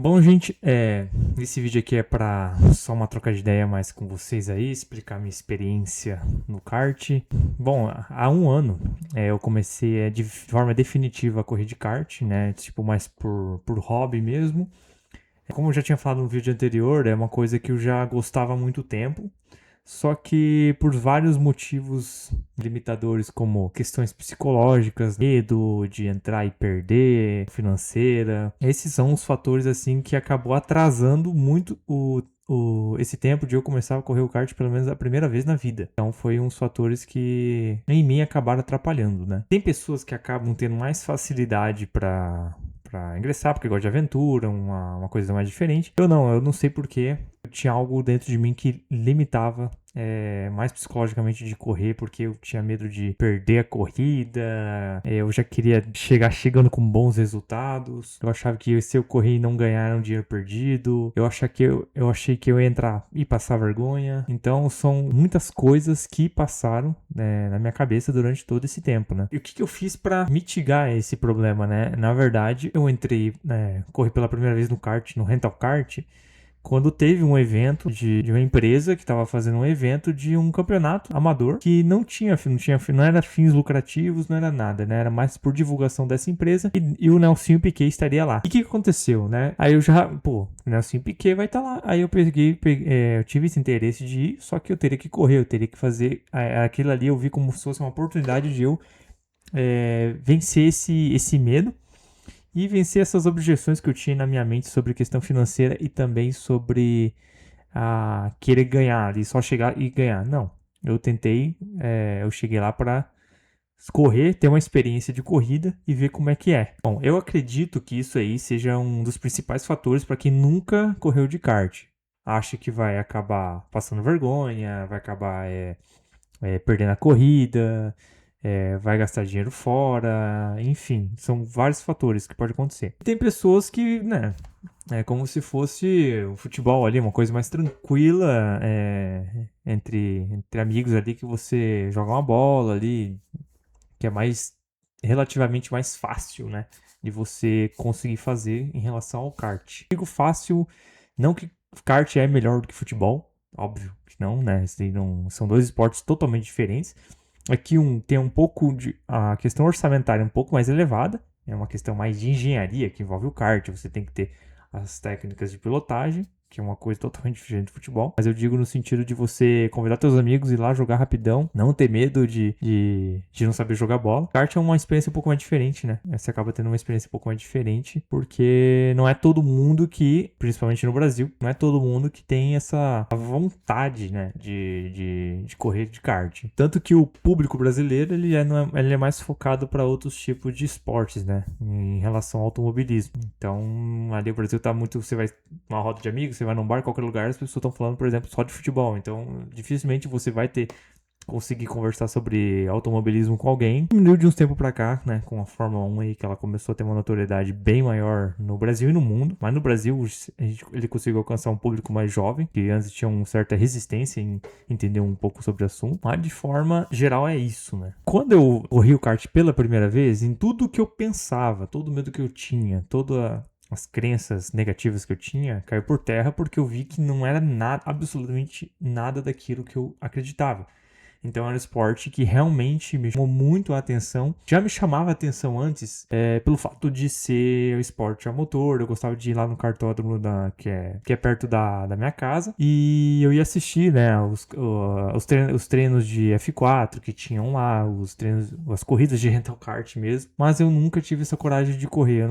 Bom, gente, esse vídeo aqui é para só uma troca de ideia mais com vocês aí, explicar minha experiência no kart. Bom, há um ano eu comecei de forma definitiva a correr de kart, né? Tipo, mais por hobby mesmo. Como eu já tinha falado no vídeo anterior, é uma coisa que eu já gostava há muito tempo. Só que por vários motivos limitadores, como questões psicológicas, medo de entrar e perder, financeira, esses são os fatores assim que acabou atrasando muito esse tempo de eu começar a correr o kart pelo menos a primeira vez na vida. Então foi uns fatores que em mim acabaram atrapalhando, né? Tem pessoas que acabam tendo mais facilidade para ingressar, porque gosta de aventura, uma coisa mais diferente. Eu não sei porquê. Tinha algo dentro de mim que limitava mais psicologicamente de correr, porque eu tinha medo de perder a corrida, eu já queria chegar chegando com bons resultados, eu achava que se eu correr e não ganhar era um dinheiro perdido, eu achei que eu ia entrar e passar vergonha. Então são muitas coisas que passaram na minha cabeça durante todo esse tempo, né? E o que eu fiz para mitigar esse problema, né? Na verdade, eu entrei, corri pela primeira vez no kart, no rental kart, quando teve um evento de uma empresa que estava fazendo um evento de um campeonato amador que não era fins lucrativos, não era nada, né? Era mais por divulgação dessa empresa e o Nelsinho Piquet estaria lá. E o que aconteceu, né? Aí eu já, o Nelsinho Piquet vai estar lá. Aí eu eu tive esse interesse de ir, só que eu teria que correr, eu teria que fazer aquilo ali. Eu vi como se fosse uma oportunidade de eu vencer esse medo e vencer essas objeções que eu tinha na minha mente sobre questão financeira e também sobre querer ganhar ali, só chegar e ganhar. Não, eu cheguei lá para correr, ter uma experiência de corrida e ver como é que é. Bom, eu acredito que isso aí seja um dos principais fatores para quem nunca correu de kart. Acha que vai acabar passando vergonha, vai acabar perdendo a corrida, vai gastar dinheiro fora, enfim, são vários fatores que pode acontecer. Tem pessoas que, né, é como se fosse o futebol ali, uma coisa mais tranquila, entre amigos ali, que você joga uma bola ali, que é relativamente mais fácil, né, de você conseguir fazer em relação ao kart. Digo fácil, não que kart é melhor do que futebol, óbvio que não, né, são dois esportes totalmente diferentes. Aqui tem um pouco de a questão orçamentária um pouco mais elevada, é uma questão mais de engenharia que envolve o kart, você tem que ter as técnicas de pilotagem, que é uma coisa totalmente diferente do futebol. Mas eu digo no sentido de você convidar seus amigos, ir lá jogar rapidão, não ter medo de não saber jogar bola. Kart é uma experiência um pouco mais diferente, né? Você acaba tendo uma experiência um pouco mais diferente, porque não é todo mundo que, principalmente no Brasil, não é todo mundo que tem essa vontade, né, de correr de kart. Tanto que o público brasileiro, ele é mais focado para outros tipos de esportes, né, em relação ao automobilismo. Então, ali o Brasil tá muito, você vai numa roda de amigos, você vai num bar, qualquer lugar, as pessoas estão falando, por exemplo, só de futebol. Então, dificilmente você vai conseguir conversar sobre automobilismo com alguém. Diminuiu de uns tempos pra cá, né, com a Fórmula 1 aí, que ela começou a ter uma notoriedade bem maior no Brasil e no mundo. Mas no Brasil, ele conseguiu alcançar um público mais jovem, que antes tinha uma certa resistência em entender um pouco sobre o assunto. Mas de forma geral é isso, né. Quando eu corri o kart pela primeira vez, em tudo que eu pensava, todo o medo que eu tinha, as crenças negativas que eu tinha caiu por terra, porque eu vi que não era nada, absolutamente nada daquilo que eu acreditava. Então era um esporte que realmente me chamou muito a atenção. Já me chamava a atenção antes pelo fato de ser um esporte a motor. Eu gostava de ir lá no kartódromo que é perto da minha casa. E eu ia assistir, né, os treinos de F4 que tinham lá, as corridas de rental kart mesmo. Mas eu nunca tive essa coragem de correr.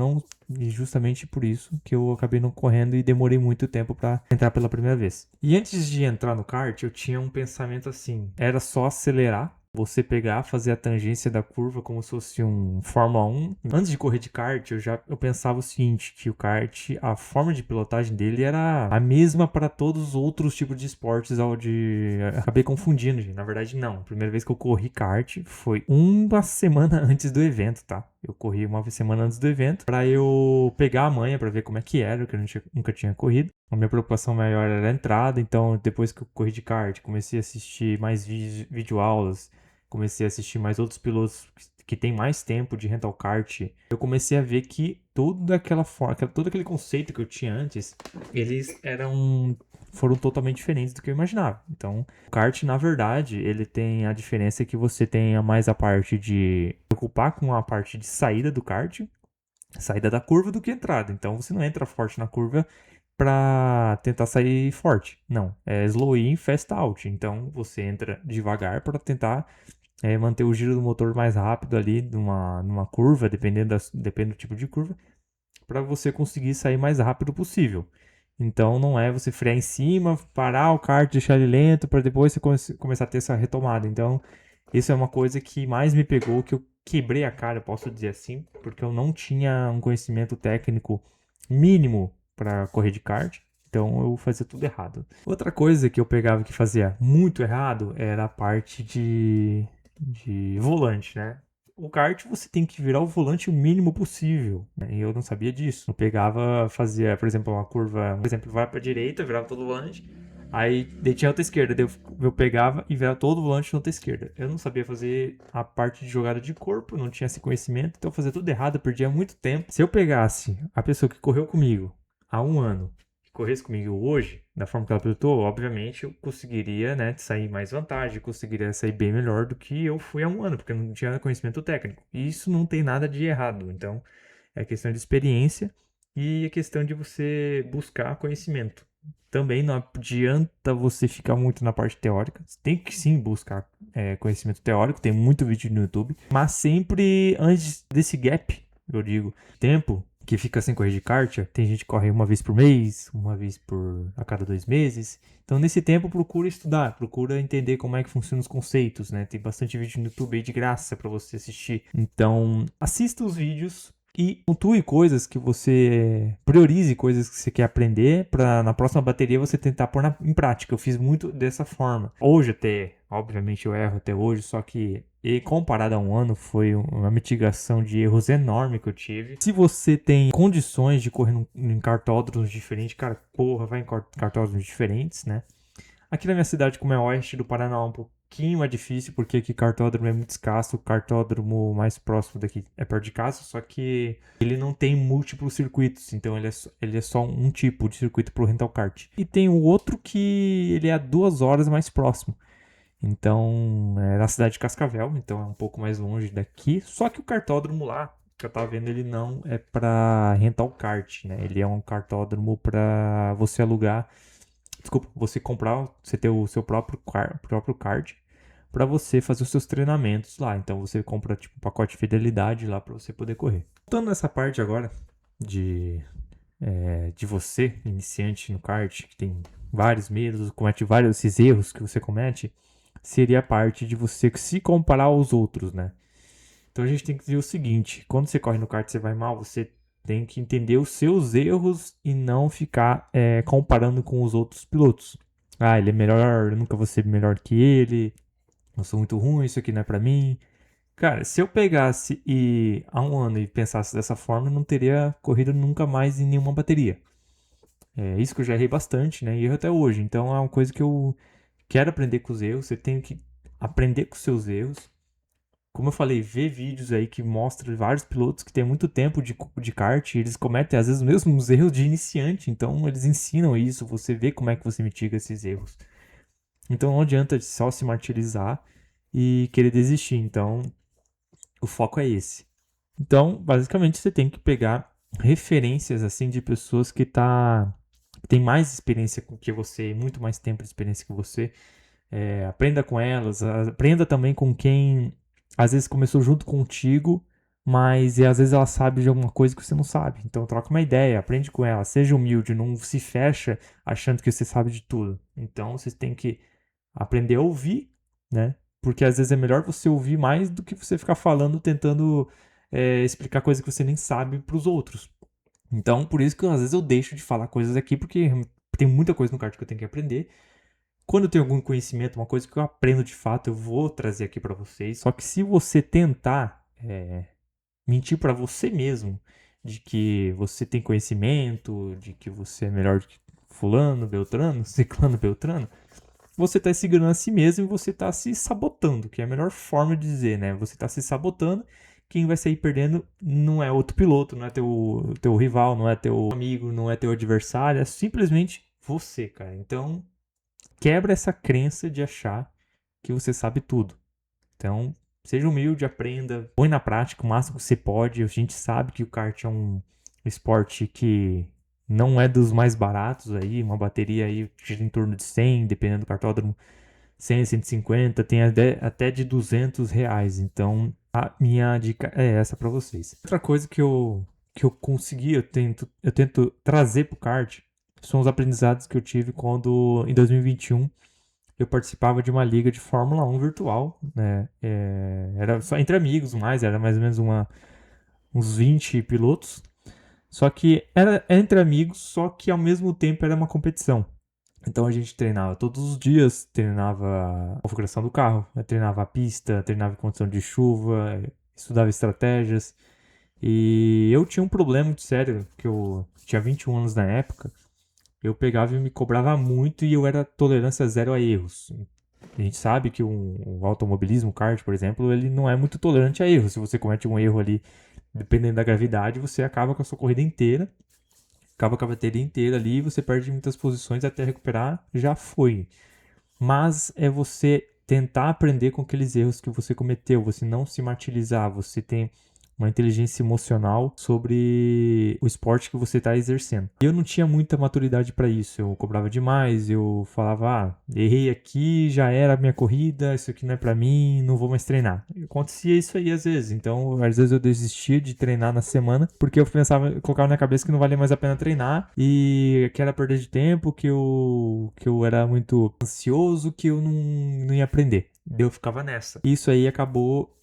E justamente por isso que eu acabei não correndo e demorei muito tempo para entrar pela primeira vez. E antes de entrar no kart, eu tinha um pensamento assim: era só acelerar, você pegar, fazer a tangência da curva como se fosse um Fórmula 1. Antes de correr de kart, eu pensava o seguinte, que o kart, a forma de pilotagem dele era a mesma para todos os outros tipos de esportes. Acabei confundindo, gente. Na verdade, não. A primeira vez que eu corri kart foi uma semana antes do evento, tá? Eu corri uma semana antes do evento para eu pegar a manha, para ver como é que era, que eu nunca tinha corrido. A minha preocupação maior era a entrada, então depois que eu corri de kart, comecei a assistir mais videoaulas, comecei a assistir mais outros pilotos que tem mais tempo de rental kart, eu comecei a ver que toda aquela forma, todo aquele conceito que eu tinha antes, eles foram totalmente diferentes do que eu imaginava. Então, o kart, na verdade, ele tem a diferença que você tenha mais a parte de preocupar com a parte de saída do kart, saída da curva do que entrada. Então, você não entra forte na curva para tentar sair forte. Não, é slow in, fast out. Então, você entra devagar para tentar manter o giro do motor mais rápido ali numa curva, dependendo do tipo de curva, para você conseguir sair mais rápido possível. Então não é você frear em cima, parar o kart, deixar ele lento para depois você começar a ter essa retomada. Então isso é uma coisa que mais me pegou, que eu quebrei a cara, posso dizer assim, porque eu não tinha um conhecimento técnico mínimo para correr de kart. Então eu fazia tudo errado. Outra coisa que eu pegava que fazia muito errado era a parte de volante, né? O kart você tem que virar o volante o mínimo possível, né? E eu não sabia disso. Eu pegava, fazia, por exemplo, uma curva, por exemplo, vai para direita, virava todo o volante. Aí tinha outra esquerda, daí eu pegava e virava todo o volante na outra esquerda. Eu não sabia fazer a parte de jogada de corpo, não tinha esse conhecimento, então eu fazia tudo errado, eu perdia muito tempo. Se eu pegasse a pessoa que correu comigo há um ano, que corresse comigo hoje, da forma que ela pilotou, obviamente eu conseguiria, né, sair mais vantagem, conseguiria sair bem melhor do que eu fui há um ano, porque eu não tinha conhecimento técnico. E isso não tem nada de errado, então é questão de experiência e é questão de você buscar conhecimento. Também não adianta você ficar muito na parte teórica. Você tem que sim buscar conhecimento teórico, tem muito vídeo no YouTube, mas sempre antes desse gap, eu digo, tempo que fica sem correr de kart, tem gente que corre uma vez por mês, uma vez a cada 2 meses. Então, nesse tempo, procura estudar, procura entender como é que funcionam os conceitos, né? Tem bastante vídeo no YouTube aí de graça para você assistir. Então, assista os vídeos e pontue coisas que você priorize coisas que você quer aprender para na próxima bateria você tentar pôr em prática. Eu fiz muito dessa forma. Hoje até, obviamente eu erro até hoje, só que comparado a um ano foi uma mitigação de erros enorme que eu tive. Se você tem condições de correr em cartódromos diferentes, cara, porra, vai em cartódromos diferentes, né? Aqui na minha cidade, como é oeste do Paraná, é um pouquinho mais difícil, porque aqui cartódromo é muito escasso. O cartódromo mais próximo daqui é perto de casa, só que ele não tem múltiplos circuitos, então ele é só um tipo de circuito para o rental kart. E tem o outro que ele é a 2 horas mais próximo. Então, é na cidade de Cascavel, então é um pouco mais longe daqui. Só que o cartódromo lá, que eu tava vendo, ele não é para rental kart, né? Ele é um cartódromo para você alugar. Desculpa, você comprar, você ter o seu próprio card para você fazer os seus treinamentos lá. Então você compra tipo um pacote de fidelidade lá para você poder correr. Voltando nessa parte agora de você, iniciante no kart, que tem vários medos, comete vários esses erros que você comete, seria a parte de você se comparar aos outros, né? Então a gente tem que dizer o seguinte: quando você corre no kart e você vai mal, você tem que entender os seus erros e não ficar comparando com os outros pilotos. Ah, ele é melhor, eu nunca vou ser melhor que ele, eu sou muito ruim, isso aqui não é pra mim. Cara, se eu pegasse há um ano e pensasse dessa forma, eu não teria corrido nunca mais em nenhuma bateria. É isso que eu já errei bastante, né? E erro até hoje. Então é uma coisa que eu quero aprender com os erros. Você tem que aprender com os seus erros. Como eu falei, ver vídeos aí que mostram vários pilotos que têm muito tempo de kart, e eles cometem às vezes os mesmos erros de iniciante, então eles ensinam isso, você vê como é que você mitiga esses erros. Então não adianta só se martirizar e querer desistir, então o foco é esse. Então, basicamente, você tem que pegar referências assim de pessoas que tem mais experiência que você, muito mais tempo de experiência que você. Aprenda com elas, aprenda também com quem às vezes começou junto contigo, mas às vezes ela sabe de alguma coisa que você não sabe. Então troca uma ideia, aprende com ela, seja humilde, não se fecha achando que você sabe de tudo. Então você tem que aprender a ouvir, né? Porque às vezes é melhor você ouvir mais do que você ficar falando, tentando explicar coisas que você nem sabe para os outros. Então, por isso que às vezes eu deixo de falar coisas aqui, porque tem muita coisa no kart que eu tenho que aprender. Quando eu tenho algum conhecimento, uma coisa que eu aprendo de fato, eu vou trazer aqui para vocês. Só que se você tentar mentir para você mesmo de que você tem conhecimento, de que você é melhor do que fulano, beltrano, ciclano, beltrano, você tá se enganando a si mesmo e você tá se sabotando, que é a melhor forma de dizer, né? Você tá se sabotando, quem vai sair perdendo não é outro piloto, não é teu rival, não é teu amigo, não é teu adversário, é simplesmente você, cara. Então, quebra essa crença de achar que você sabe tudo. Então, seja humilde, aprenda, põe na prática o máximo que você pode. A gente sabe que o kart é um esporte que não é dos mais baratos aí, uma bateria aí gira em torno de 100, dependendo do kartódromo, 100, 150, tem até de R$ 200. Então, a minha dica é essa para vocês. Outra coisa que eu consegui, eu tento trazer pro kart, são os aprendizados que eu tive quando, em 2021, eu participava de uma liga de Fórmula 1 virtual, né? Era só entre amigos, era mais ou menos uns 20 pilotos. Só que era entre amigos, só que ao mesmo tempo era uma competição. Então a gente treinava todos os dias, treinava a configuração do carro, treinava a pista, treinava em condição de chuva, estudava estratégias. E eu tinha um problema muito sério, que eu tinha 21 anos na época, eu pegava e me cobrava muito e eu era tolerância zero a erros. A gente sabe que o automobilismo, o kart, por exemplo, ele não é muito tolerante a erros. Se você comete um erro ali, dependendo da gravidade, você acaba com a sua corrida inteira, acaba com a bateria inteira ali, você perde muitas posições até recuperar, já foi. Mas é você tentar aprender com aqueles erros que você cometeu, você não se martirizar, você tem uma inteligência emocional sobre o esporte que você está exercendo. E eu não tinha muita maturidade para isso, eu cobrava demais, eu falava, errei aqui, já era a minha corrida, isso aqui não é para mim, não vou mais treinar. E acontecia isso aí às vezes, então às vezes eu desistia de treinar na semana, porque eu pensava, eu colocava na cabeça que não valia mais a pena treinar, e que era perder de tempo, que eu era muito ansioso, que eu não ia aprender. Eu ficava nessa. Isso aí acabou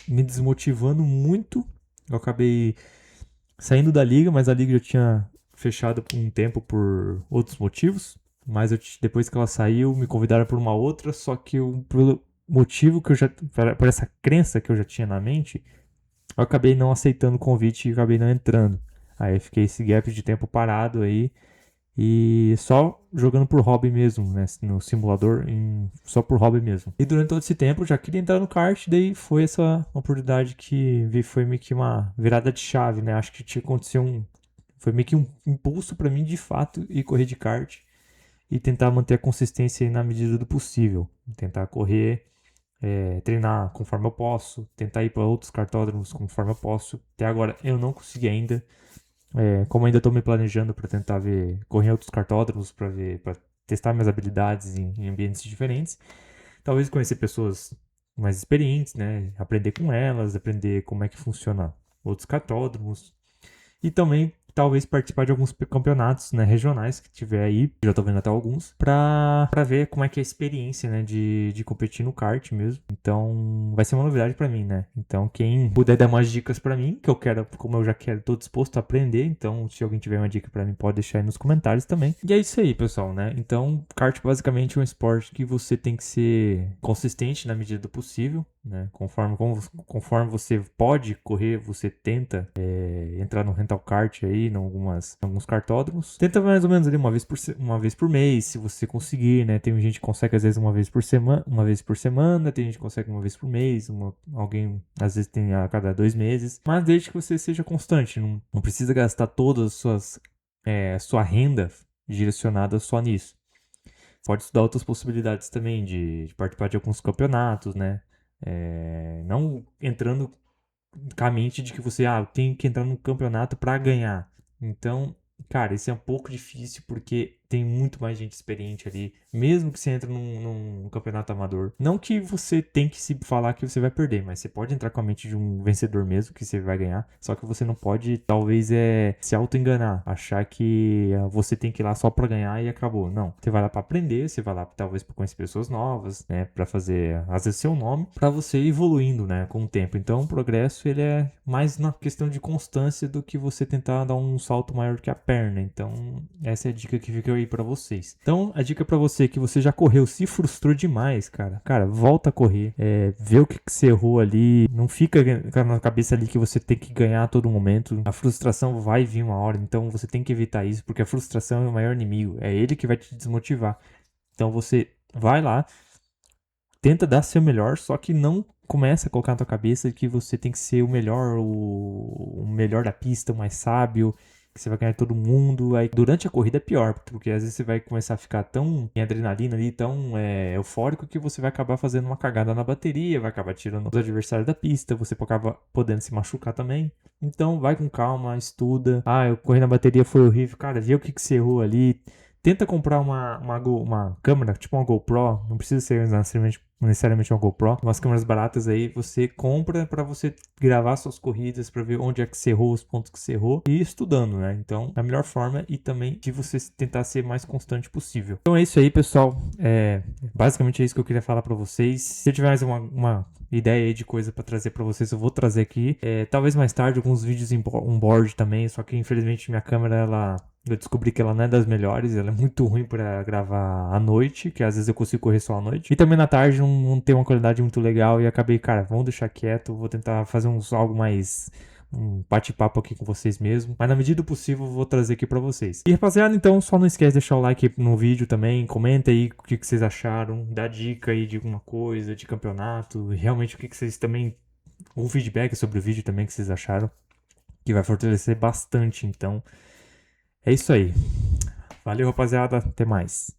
me desmotivando muito. Eu acabei saindo da liga, mas a liga já tinha fechado por um tempo por outros motivos. Mas depois que ela saiu, me convidaram por uma outra, só que pelo motivo que eu já... por essa crença que eu já tinha na mente, eu acabei não aceitando o convite e acabei não entrando. Aí eu fiquei esse gap de tempo parado aí. E só jogando por hobby mesmo, né? No simulador, só por hobby mesmo. E durante todo esse tempo eu já queria entrar no kart, daí foi essa oportunidade que foi meio que uma virada de chave, né? Acho que tinha acontecido foi meio que um impulso para mim de fato ir correr de kart e tentar manter a consistência aí na medida do possível. Tentar correr, treinar conforme eu posso, tentar ir para outros kartódromos conforme eu posso. Até agora eu não consegui ainda. Como ainda estou me planejando para tentar correr em outros kartódromos, para testar minhas habilidades em ambientes diferentes, talvez conhecer pessoas mais experientes, né? Aprender com elas, aprender como é que funciona outros kartódromos e também talvez participar de alguns campeonatos, né, regionais que tiver aí, já tô vendo até alguns, pra ver como é que é a experiência, né, de competir no kart mesmo. Então, vai ser uma novidade pra mim, né? Então, quem puder dar umas dicas pra mim, que eu quero, como eu já quero, tô disposto a aprender, então, se alguém tiver uma dica pra mim, pode deixar aí nos comentários também. E é isso aí, pessoal, né? Então, kart basicamente é um esporte que você tem que ser consistente na medida do possível, né? Conforme você pode correr, você tenta entrar no rental kart aí, em alguns kartódromos. Tenta mais ou menos ali uma vez por mês, se você conseguir, né? Tem gente que consegue às vezes uma vez por semana, tem gente que consegue uma vez por mês, alguém às vezes tem a cada 2 meses. Mas desde que você seja constante, não precisa gastar toda a sua renda direcionada só nisso. Pode estudar outras possibilidades também de participar de alguns campeonatos, né? Não entrando com a mente de que você tem que entrar no campeonato para ganhar. Então, cara, isso é um pouco difícil porque tem muito mais gente experiente ali, mesmo que você entre num campeonato amador. Não que você tem que se falar que você vai perder, mas você pode entrar com a mente de um vencedor mesmo, que você vai ganhar. Só que você não pode, talvez, se auto-enganar, achar que você tem que ir lá só pra ganhar e acabou. Não, você vai lá pra aprender, você vai lá talvez pra conhecer pessoas novas, né, pra fazer, às vezes, seu nome, pra você ir evoluindo, né, com o tempo. Então, o progresso, ele é mais na questão de constância do que você tentar dar um salto maior que a perna. Então, essa é a dica que fica aí pra vocês. Então, a dica pra você que você já correu, se frustrou demais, cara, volta a correr, vê o que você errou ali, não fica na cabeça ali que você tem que ganhar a todo momento. A frustração vai vir uma hora, então você tem que evitar isso, porque a frustração é o maior inimigo, é ele que vai te desmotivar. Então você vai lá, tenta dar seu melhor, só que não começa a colocar na tua cabeça que você tem que ser o melhor, o melhor da pista, o mais sábio, que você vai ganhar todo mundo. Aí durante a corrida é pior, porque às vezes você vai começar a ficar tão em adrenalina ali, tão eufórico, que você vai acabar fazendo uma cagada na bateria, vai acabar tirando os adversários da pista, você acaba podendo se machucar também. Então vai com calma, estuda. Ah, eu corri na bateria, foi horrível. Cara, vê o que você errou ali. Tenta comprar uma câmera, tipo uma GoPro, não precisa ser necessariamente uma GoPro, umas câmeras baratas aí, você compra para você gravar suas corridas, para ver onde é que você errou, os pontos que você errou, e ir estudando, né? Então, é a melhor forma e também de você tentar ser mais constante possível. Então é isso aí, pessoal. Basicamente é isso que eu queria falar para vocês. Se eu tiver mais uma ideia aí de coisa para trazer para vocês, eu vou trazer aqui. Talvez mais tarde alguns vídeos em on-board também, só que infelizmente minha câmera, eu descobri que ela não é das melhores, ela é muito ruim pra gravar à noite, que às vezes eu consigo correr só à noite. E também na tarde não tem uma qualidade muito legal e acabei, cara, vamos deixar quieto, vou tentar fazer algo mais um bate-papo aqui com vocês mesmo. Mas na medida do possível eu vou trazer aqui pra vocês. E rapaziada, então só não esquece de deixar o like no vídeo também, comenta aí o que vocês acharam, dá dica aí de alguma coisa, de campeonato, realmente o que vocês também, um feedback sobre o vídeo também que vocês acharam, que vai fortalecer bastante, então. É isso aí. Valeu, rapaziada. Até mais.